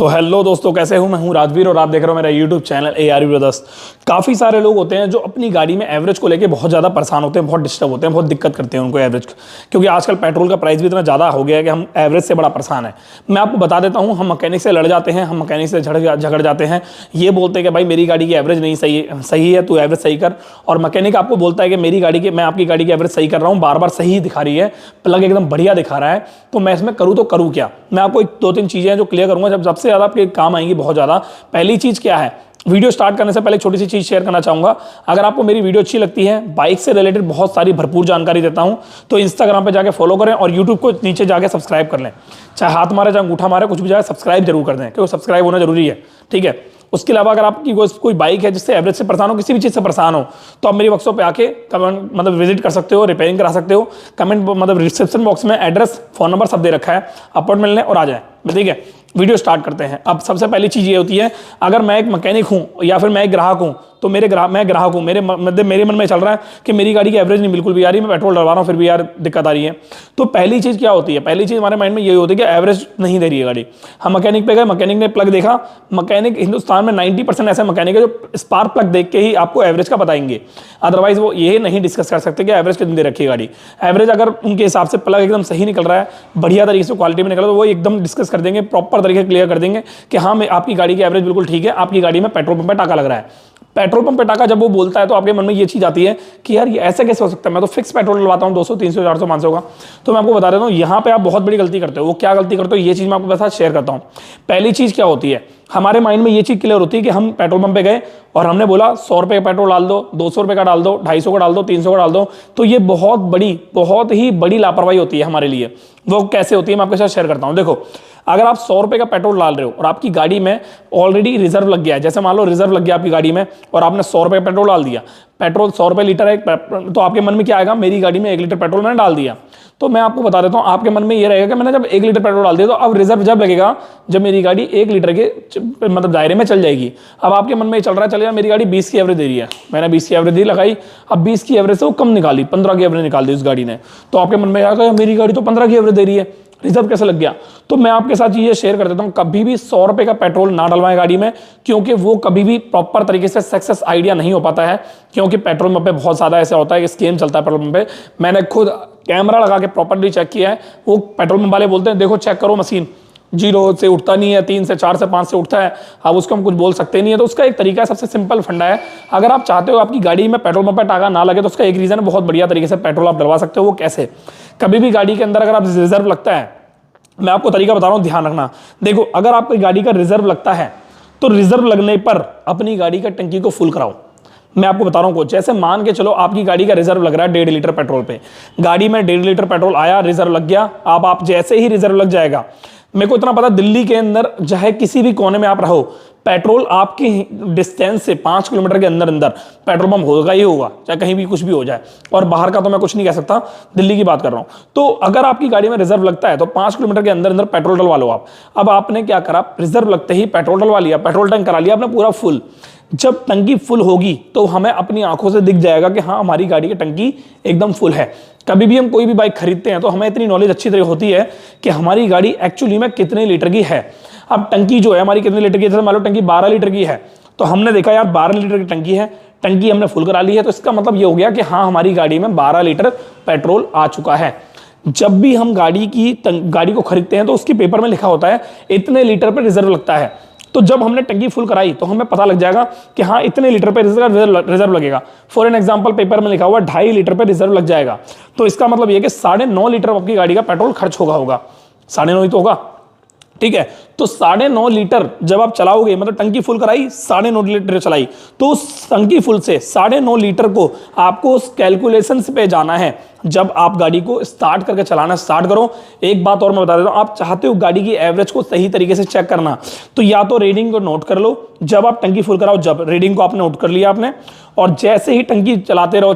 तो हेलो दोस्तों, कैसे हूं? मैं हूं राजवीर और आप देख रहे हो मेरा यूट्यूब चैनल ARV ब्रदर्स। काफ़ी सारे लोग होते हैं जो अपनी गाड़ी में एवरेज को लेके बहुत ज़्यादा परेशान होते हैं, बहुत डिस्टर्ब होते हैं, बहुत दिक्कत करते हैं उनको एवरेज, क्योंकि आजकल पेट्रोल का प्राइस भी इतना ज़्यादा हो गया है कि हम एवरेज से बड़ा परेशान है। मैं आपको बता देता हूँ, हम मैकेनिक से लड़ जाते हैं, हम मैकेनिक से झगड़ जाते हैं, ये बोलते हैं कि भाई मेरी गाड़ी की एवरेज नहीं सही है, तू एवरेज सही कर। और मैकेनिक आपको बोलता है कि मैं आपकी गाड़ी की एवरेज सही कर रहा हूँ, बार बार सही दिखा रही है, प्लग एकदम बढ़िया दिखा रहा है, तो मैं इसमें करूँ तो करूँ क्या। मैं आपको दो तीन चीज़ें जो क्लियर करूँगा, जब सबसे ज़्यादा आपके काम आएंगी बहुत ज़्यादा। पहली चीज़ क्या है, वीडियो स्टार्ट करने से पहले एक छोटी सी चीज़ शेयर करना चाहूँगा। अगर आपको मेरी वीडियो अच्छी लगती है, बाइक से रिलेटेड बहुत सारी भरपूर जानकारी देता हूँ, तो इंस्टाग्राम पे जाके फॉलो करें और यूट्यूब को नीचे जाके सब्सक्राइब कर लें। चाहे हाथ मारे चाहे अंगूठा मारे, कुछ भी जाए सब्सक्राइब जरूर कर दें, क्योंकि सब्सक्राइब होना जरूरी है, ठीक है। उसके अलावा अगर आपकी कोई बाइक है जिससे एवरेज से परेशान हो, किसी भी चीज़ से परेशान हो, तो आप मेरी वर्कशॉप पे आके कमेंट विजिट कर सकते हो, रिपेयरिंग करा सकते हो। कमेंट रिसेप्शन बॉक्स में एड्रेस, फ़ोन नंबर सब दे रखा है, अपॉइंटमेंट लें और आ जाएं, ठीक है। वीडियो स्टार्ट करते हैं। अब सबसे पहली चीज़ ये होती है, अगर मैं एक मैकेनिक हूँ या फिर मैं एक ग्राहक हूँ, तो मैं ग्राहक हूँ, मेरे मन में चल रहा है कि मेरी गाड़ी की एवरेज नहीं बिल्कुल भी आ रही, मैं पेट्रोल डलवा रहा हूँ फिर भी यार दिक्कत आ रही है। तो पहली चीज़ क्या होती है, पहली चीज़ हमारे माइंड में यही होती है कि एवरेज नहीं दे रही है गाड़ी। हम मैकेनिक पे गए, मैकेनिक ने प्लग देखा। मैकेनिक हिंदुस्तान में 90% ऐसे मैकेनिक है जो स्पार्क प्लग देख के ही आपको एवरेज का बताएंगे, अदरवाइज वो ये नहीं डिस्कस कर सकते कि एवरेज कितनी दे रखी है गाड़ी। एवरेज अगर उनके हिसाब से प्लग एकदम सही निकल रहा है, बढ़िया तरीके से क्वालिटी में निकल रहा है, तो वो एकदम डिस्कस कर देंगे, प्रॉपर तरीके क्लियर कर देंगे कि हाँ आपकी गाड़ी की एवरेज बिल्कुल ठीक है, आपकी गाड़ी में पेट्रोल पंप पे टाका लग रहा है। पेट्रोल पंप पे टाका जब वो बोलता है तो आपके मन में ये चीज आती है कि यार ये ऐसे कैसे हो सकता है, मैं तो फिक्स पेट्रोल डलवाता हूँ 200 300 400 500 का। तो मैं आपको बता देता हूँ, यहाँ पे आप बहुत बड़ी गलती करते हो। वो क्या गलती करते हो, ये चीज मैं आपके साथ शेयर करता हूँ। पहली चीज क्या होती है, हमारे माइंड में ये चीज क्लियर होती है कि हम पेट्रोल पंप पे गए और हमने बोला 100 रुपए का पेट्रोल डाल दो, 200 रुपए का डाल दो, 250 का डाल दो, 300 का डाल दो। तो ये बहुत ही बड़ी लापरवाही होती है हमारे लिए। वो कैसे होती है मैं आपके साथ शेयर करता हूँ। देखो, अगर आप 100 रुपए का पेट्रोल डाल रहे हो और आपकी गाड़ी में ऑलरेडी रिजर्व लग गया है, जैसे मान लो रिजर्व लग गया आपकी गाड़ी में और आपने 100 रुपए का पेट्रोल डाल दिया, पेट्रोल 100 रुपए लीटर है, तो आपके मन में क्या आएगा, मेरी गाड़ी में 1 लीटर पेट्रोल मैंने डाल दिया। तो मैं आपको बता देता हूं, आपके मन में ये रहेगा कि मैंने जब 1 लीटर पेट्रोल डाल दिया, तो अब रिजर्व जब लगेगा जब मेरी गाड़ी 1 लीटर के दायरे में चल जाएगी। अब आपके मन में ये चल रहा है, चलेगा मेरी गाड़ी 20 की एवरेज दे रही है, मैंने 20 की एवरेज दी लगाई, अब 20 की एवरेज से वो कम निकाली, 15 की एवरेज निकाल दी उस गाड़ी ने। तो आपके मन में आएगा मेरी गाड़ी तो 15 की एवरेज दे रही है, रिजर्व कैसे लग गया। तो मैं आपके साथ ये शेयर कर देता हूं, कभी भी 100 रुपए का पेट्रोल ना डलवाएं गाड़ी में, क्योंकि वो कभी भी प्रॉपर तरीके से सक्सेस आइडिया नहीं हो पाता है। क्योंकि पेट्रोल पंप पे बहुत ज्यादा ऐसा होता है कि स्कैम चलता है पेट्रोल पंप पे। मैंने खुद कैमरा लगा के प्रॉपरली चेक किया है। वो पेट्रोल पंप वाले बोलते हैं देखो चेक करो मशीन, 0 से उठता नहीं है, 3 से 4 से 5 से उठता है। अब उसको हम कुछ बोल सकते नहीं है। तो उसका एक तरीका है, सबसे सिंपल फंडा है, अगर आप चाहते हो आपकी गाड़ी में पेट्रोल पंप पे टाका ना लगे, तो उसका एक रीजन है, बहुत बढ़िया तरीके से पेट्रोल आप डलवा सकते हो। वो कैसे, कभी भी गाड़ी के अंदर अगर आप रिजर्व लगता है, मैं आपको तरीका बता रहा हूं, ध्यान रखना। देखो, अगर आपकी गाड़ी का रिजर्व लगता है तो रिजर्व लगने पर अपनी गाड़ी का टंकी को फुल कराओ। मैं आपको बता रहा हूं कुछ, जैसे मान के चलो आपकी गाड़ी का रिजर्व लग रहा है 1.5 लीटर पेट्रोल पे, गाड़ी में 1.5 लीटर पेट्रोल आया, रिजर्व लग गया। अब आप जैसे ही रिजर्व लग जाएगा, मेरे को इतना पता, दिल्ली के अंदर चाहे किसी भी कोने में आप रहो, पेट्रोल आपकी डिस्टेंस से 5 किलोमीटर के अंदर पेट्रोल पंप होगा ही होगा, चाहे कहीं भी कुछ भी हो जाए। और बाहर का तो मैं कुछ नहीं कह सकता, दिल्ली की बात कर रहा हूं। तो अगर आपकी गाड़ी में रिजर्व लगता है तो 5 किलोमीटर के अंदर पेट्रोल डलवा लो आप। अब आपने क्या करा, रिजर्व लगते ही पेट्रोल डलवा लिया, पेट्रोल टैंक करा लिया आपने पूरा फुल। जब टंकी फुल होगी तो हमें अपनी आंखों से दिख जाएगा कि हाँ हमारी गाड़ी की टंकी एकदम फुल है। कभी भी हम कोई भी बाइक खरीदते हैं तो हमें इतनी नॉलेज अच्छी तरह होती है कि हमारी गाड़ी एक्चुअली में कितने लीटर की है। अब टंकी जो है हमारी कितने लीटर की है, जैसे मान लो टंकी 12 लीटर की है, तो हमने देखा यार 12 लीटर की टंकी है, टंकी हमने फुल करा ली है, तो इसका मतलब ये हो गया कि हाँ हमारी गाड़ी में 12 लीटर पेट्रोल आ चुका है। जब भी हम गाड़ी को खरीदते हैं तो उसके पेपर में लिखा होता है इतने लीटर पर रिजर्व लगता है। तो जब हमने टंकी फुल कराई तो हमें पता लग जाएगा कि हाँ इतने लीटर पे रिजर्व लगेगा। फॉर एन एग्जांपल, पेपर में लिखा हुआ 2.5 लीटर पे रिजर्व लग जाएगा, तो इसका मतलब ये कि 9.5 लीटर आपकी गाड़ी का पेट्रोल खर्च होगा 9.5 ही तो होगा, ठीक है। तो 9.5 लीटर जब आप चलाओगे, मतलब टंकी फुल कराई 9.5 लीटर चलाई, तो उस टंकी फुल से 9.5 लीटर को आपको उस कैलकुलेशन पे जाना है। जब आप गाड़ी को स्टार्ट करके चलाना स्टार्ट करो, एक बात और मैं बता देता हूं, आप चाहते हो गाड़ी की एवरेज को सही तरीके से चेक करना, तो या तो रीडिंग को नोट कर लो। जब आप टंकी फुल कराओ, जब रीडिंग को आपने नोट कर लिया आपने, और जैसे ही टंकी चलाते रहो,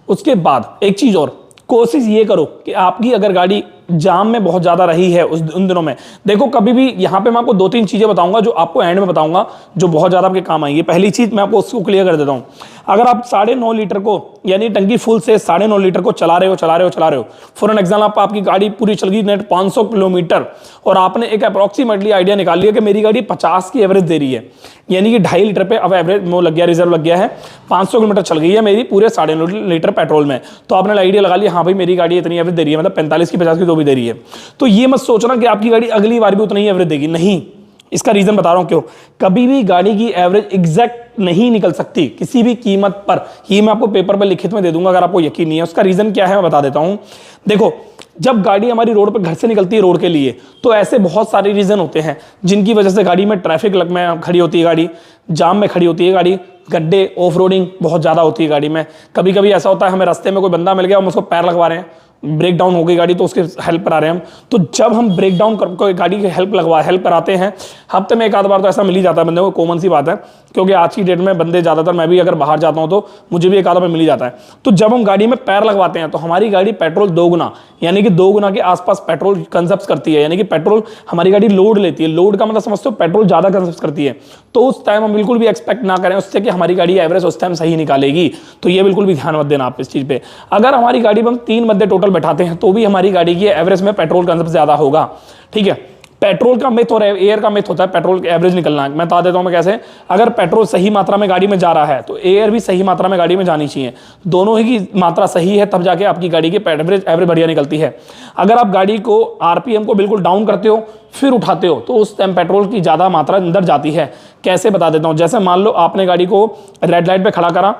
उसके बाद एक चीज और, कोशिश ये करो कि आपकी अगर गाड़ी जाम में बहुत ज्यादा रही है उन दिनों में, देखो कभी भी यहाँ पे मैं आपको 2-3 चीजें बताऊंगा जो आपको एंड में बताऊंगा, जो बहुत ज्यादा आपके काम आएंगी। पहली चीज मैं आपको उसको क्लियर कर देता हूँ, अगर आप 9.5 लीटर को यानी टंकी फुल से 9.5 लीटर को चला रहे हो। फॉर एन एग्जाम्पल, आपकी गाड़ी पूरी चल गई नेट 500 किलोमीटर और आपने एक अप्रोक्सीमेटली आइडिया निकाल लिया कि मेरी गाड़ी 50 की एवरेज दे रही है, यानी कि 2.5 लीटर पे अब एवरेज वो लग गया, रिजर्व लग गया है, 500 किलोमीटर चल गई है मेरी पूरे 9.5 लीटर पेट्रोल में। तो आपने आइडिया लगा लिया, हाँ भाई मेरी गाड़ी इतनी एवरेज दे रही है, मतलब 45 की 50 की जो भी दे रही है। तो ये मत सोचना कि आपकी गाड़ी अगली बार भी उतनी ही एवरेज देगी, नहीं। इसका रीजन बता रहा हूं क्यों। कभी भी गाड़ी की एवरेज एग्जैक्ट नहीं निकल सकती किसी भी कीमत पर। ये मैं आपको पेपर पर लिखित में दे दूंगा अगर आपको यकीन नहीं है। उसका रीजन क्या है मैं बता देता हूं। देखो, जब गाड़ी हमारी रोड पर घर से निकलती है रोड के लिए, तो ऐसे बहुत सारे रीजन होते हैं जिनकी वजह से गाड़ी में ट्रैफिक लग में खड़ी होती है, गाड़ी जाम में खड़ी होती है, गाड़ी गड्ढे ऑफ रोडिंग बहुत ज्यादा होती है गाड़ी में। कभी कभी ऐसा होता है हमें रास्ते में कोई बंदा मिल गया, हम उसको पैर लगवा रहे हैं, ब्रेक डाउन हो गई गाड़ी, तो उसके हेल्प पर आ रहे हैं हम। तो जब हम ब्रेक डाउन कर गाड़ी की हेल्प कराते हैं, हफ्ते में एक आध बार तो ऐसा मिल ही जाता है बंदे को, कॉमन सी बात है, क्योंकि आज की डेट में बंदे ज़्यादातर, मैं भी अगर बाहर जाता हूं तो मुझे भी एक आधा बार मिल ही जाता है। तो जब हम गाड़ी में पैर लगवाते हैं तो हमारी गाड़ी पेट्रोल 2 गुना, यानी कि 2 गुना के आसपास पेट्रोल कंजप्ट करती है, यानी कि पेट्रोल हमारी गाड़ी लोड लेती है। लोड का मतलब समझते हो, पेट्रोल ज़्यादा कंजप्ट करती है। तो उस टाइम हम बिल्कुल भी एक्सपेक्ट ना करें उससे कि हमारी गाड़ी एवरेज उस टाइम सही निकालेगी। तो ये बिल्कुल भी ध्यान मत देना आप इस चीज़ पे। अगर हमारी गाड़ी में हम 3 बंदे टोटल बैठाते हैं तो भी हमारी गाड़ी की एवरेज में पेट्रोल कंजप्ट ज्यादा होगा, ठीक है। पेट्रोल का मिथ और एयर का मिथ होता है पेट्रोल की एवरेज निकलना। मैं बता देता हूं मैं कैसे। अगर पेट्रोल सही मात्रा में गाड़ी में जा रहा है तो एयर भी सही मात्रा में गाड़ी में जानी चाहिए। दोनों ही की मात्रा सही है तब जाके आपकी गाड़ी की एवरेज बढ़िया निकलती है। अगर आप गाड़ी को आरपीएम को बिल्कुल डाउन करते हो फिर उठाते हो तो उस टाइम पेट्रोल की ज्यादा मात्रा अंदर जाती है। कैसे बता देता हूं। जैसे मान लो आपने गाड़ी को रेड लाइट पे खड़ा करा,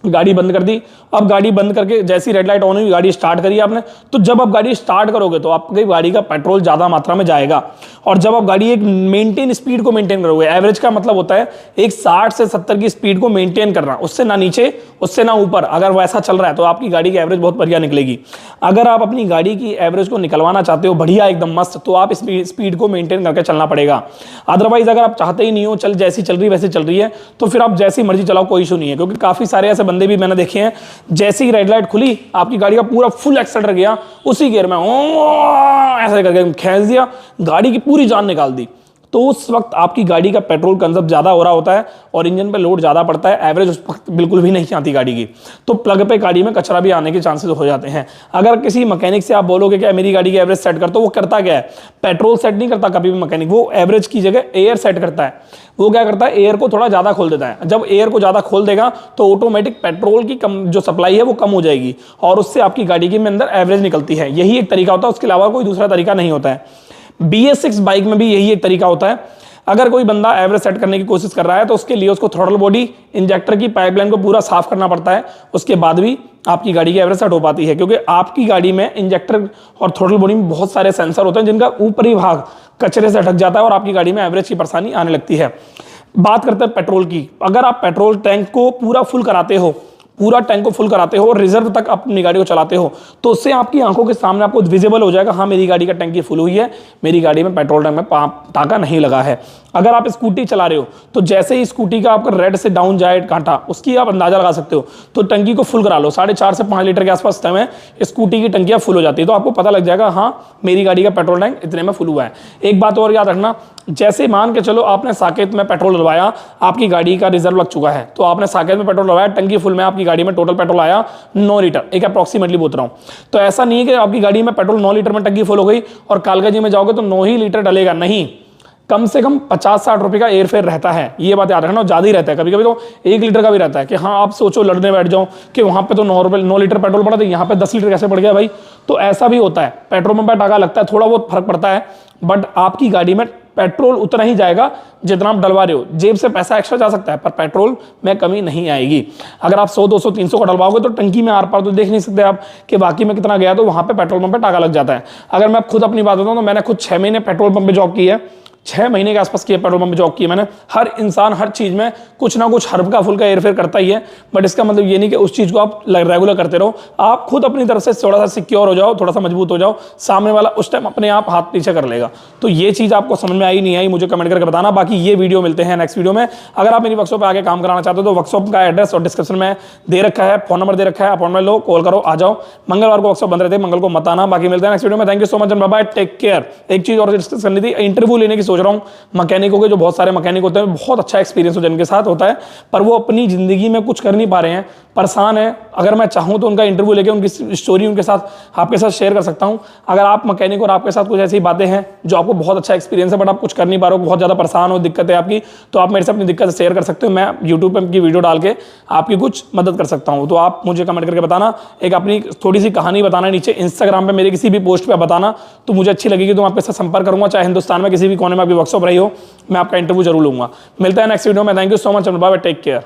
गाड़ी बंद कर दी। अब गाड़ी बंद करके जैसी रेड लाइट ऑन हुई, गाड़ी स्टार्ट करी आपने, तो जब आप गाड़ी स्टार्ट करोगे तो आपकी गाड़ी का पेट्रोल ज्यादा मात्रा में जाएगा। और जब आप गाड़ी एक मेंटेन स्पीड को मेंटेन करोगे, एवरेज का मतलब होता है एक 60 से 70 की स्पीड को मेंटेन करना, उससे ना नीचे उससे ना ऊपर। अगर वैसा चल रहा है तो आपकी गाड़ी की एवरेज बहुत बढ़िया निकलेगी। अगर आप अपनी गाड़ी की एवरेज को निकलवाना चाहते हो बढ़िया एकदम मस्त, तो आप स्पीड को मेंटेन करके चलना पड़ेगा। अदरवाइज अगर आप चाहते ही नहीं हो, चल जैसी चल रही वैसे चल रही है, तो फिर आप जैसी मर्जी चलाओ, कोई इशू नहीं है। क्योंकि काफी सारे ऐसे बंदे भी मैंने देखे हैं, जैसे ही रेड लाइट खुली आपकी गाड़ी का पूरा फुल एक्सीलरेटर गया, उसी गियर में ऐसे करके खींच दिया, गाड़ी की पूरी जान निकाल दी। तो उस वक्त आपकी गाड़ी का पेट्रोल कंजप्ट ज्यादा हो रहा होता है और इंजन पे लोड ज्यादा पड़ता है, एवरेज उस वक्त बिल्कुल भी नहीं आती गाड़ी की। तो प्लग पे गाड़ी में कचरा भी आने के चांसेस हो जाते हैं। अगर किसी मैकेनिक से आप बोलोगे कि मेरी गाड़ी की एवरेज सेट कर, तो वो करता क्या है, पेट्रोल सेट नहीं करता कभी भी मैकेनिक, वो एवरेज की जगह एयर सेट करता है। वो क्या करता है, एयर को थोड़ा ज्यादा खोल देता है। जब एयर को ज्यादा खोल देगा तो ऑटोमेटिक पेट्रोल की जो सप्लाई है वो कम हो जाएगी और उससे आपकी गाड़ी के अंदर एवरेज निकलती है। यही एक तरीका होता है, उसके अलावा कोई दूसरा तरीका नहीं होता है। BS6 बाइक में भी यही एक तरीका होता है। अगर कोई बंदा एवरेज सेट करने की कोशिश कर रहा है तो उसके लिए उसको थ्रॉटल बॉडी, इंजेक्टर की पाइपलाइन को पूरा साफ करना पड़ता है, उसके बाद भी आपकी गाड़ी की एवरेज सेट हो पाती है। क्योंकि आपकी गाड़ी में इंजेक्टर और थ्रॉटल बॉडी में बहुत सारे सेंसर होते हैं जिनका ऊपरी भाग कचरे से ढक जाता है और आपकी गाड़ी में एवरेज की परेशानी आने लगती है। बात करते हैं पेट्रोल की। अगर आप पेट्रोल टैंक को पूरा फुल कराते हो, पूरा टैंक को फुल कराते हो और रिजर्व तक अपनी गाड़ी को चलाते हो, तो उससे आपकी आंखों के सामने आपको विजिबल हो जाएगा, हाँ मेरी गाड़ी का टैंकी फुल हुई है, मेरी गाड़ी में पेट्रोल टैंक में टाका नहीं लगा है। अगर आप स्कूटी चला रहे हो तो जैसे ही स्कूटी का आपका रेड से डाउन जाए कांटा, उसकी आप अंदाजा लगा सकते हो। तो टंकी को फुल करा लो, 4.5 से 5 लीटर के आसपास टाइम है, स्कूटी की टंकियां फुल हो जाती है, तो आपको पता लग जाएगा हाँ मेरी गाड़ी का पेट्रोल टैंक इतने में फुल हुआ है। एक बात और याद रखना, जैसे मान के चलो आपने साकेत में पेट्रोल डलवाया, आपकी गाड़ी का रिजर्व लग चुका है, तो आपने साकेत में पेट्रोल डलवाया, टंकी फुल में आपकी गाड़ी में टोटल पेट्रोल आया 9 लीटर, एक अप्रॉक्सीमेटली बोल रहा हूं। तो ऐसा नहीं है कि आपकी गाड़ी में पेट्रोल 9 लीटर में टंकी फुल हो गई और कालकाजी में जाओगे तो 9 ही लीटर डलेगा, नहीं, कम से कम 50-60 रुपए का एयर फेयर रहता है। ये बात याद रखना, ज्यादा ही रहता है, कभी कभी तो 1 लीटर का भी रहता है। कि हाँ आप सोचो लड़ने बैठ जाओ कि वहां पे तो 9 लीटर पेट्रोल पड़ा तो यहाँ पे 10 लीटर कैसे पड़ गया भाई। तो ऐसा भी होता है, पेट्रोल पंप पे टाका लगता है, थोड़ा बहुत फर्क पड़ता है, बट आपकी गाड़ी में पेट्रोल उतना ही जाएगा जितना आप डलवा रहे हो। जेब से पैसा एक्स्ट्रा जा सकता है पर पेट्रोल में कमी नहीं आएगी। अगर आप 100, 200, 300 का डलवाओगे तो टंकी में आर पार तो देख नहीं सकते आप कि बाकी में कितना गया, तो वहां पे पेट्रोल पंप पे टाका लग जाता है। अगर मैं खुद अपनी बात बताऊं तो मैंने खुद 6 महीने पेट्रोल पंप पे जॉब की है, 6 महीने के आसपास किया पेट्रोल पंप में जॉब की है मैंने। हर इंसान हर चीज में कुछ ना कुछ हल्का फुल्का एयरफेयर करता ही है, बट इसका मतलब ये नहीं कि उस चीज को आप रेगुलर करते रहो। आप खुद अपनी तरफ से थोड़ा सा सिक्योर हो जाओ, थोड़ा सा मजबूत हो जाओ, सामने वाला उस टाइम अपने आप हाथ पीछे कर लेगा। तो ये चीज आपको समझ में आई नहीं आई मुझे कमेंट करके बताना। बाकी ये वीडियो मिलते हैं नेक्स्ट वीडियो में। अगर आप मेरी वर्कशॉप पे आके काम कराना चाहते हो तो वर्कशॉप का एड्रेस और डिस्क्रिप्शन में दे रखा है, फोन नंबर दे रखा है, अपॉइंटमेंट लो, कॉल करो, आ जाओ। मंगलवार को वर्कशॉप बंद रहते हैं, मंगल को मत आना। बाकी मिलते हैं नेक्स्ट वीडियो में। Thank you so much, bye bye, take care. एक चीज और डिस्कस करनी थी, इंटरव्यू लेने की सोच सोच रहा हूँ मैकेनिकों के, जो बहुत सारे मैकेनिक होते हैं, बहुत अच्छा एक्सपीरियंस हो जिनके साथ होता है, पर वो अपनी ज़िंदगी में कुछ कर नहीं पा रहे हैं, परेशान है। अगर मैं चाहूँ तो उनका इंटरव्यू लेके उनकी स्टोरी उनके साथ आपके साथ शेयर कर सकता हूँ। अगर आप मैकेनिक और आपके साथ कुछ ऐसी बातें हैं जो आपको बहुत अच्छा एक्सपीरियंस है बट आप कुछ कर नहीं पा रहे हो, बहुत ज़्यादा परेशान हो, दिक्कत है आपकी, तो आप मेरे से अपनी दिक्कत शेयर कर सकते हो। मैं यूट्यूब पर की वीडियो डाल के आपकी कुछ मदद कर सकता हूँ। तो आप मुझे कमेंट करके बताना, एक अपनी थोड़ी सी कहानी बताना नीचे, इंस्टाग्राम पर मेरे किसी भी पोस्ट पर बताना, तो मुझे अच्छी लगेगी, तो मैं आपके साथ संपर्क करूँगा। चाहे हिंदुस्तान में किसी भी कोने में आपकी वर्कशॉप रही हो, मैं आपका इंटरव्यू जरूर लूँगा। मिलता है नेक्स्ट वीडियो में। Thank you so much, bye bye, take care.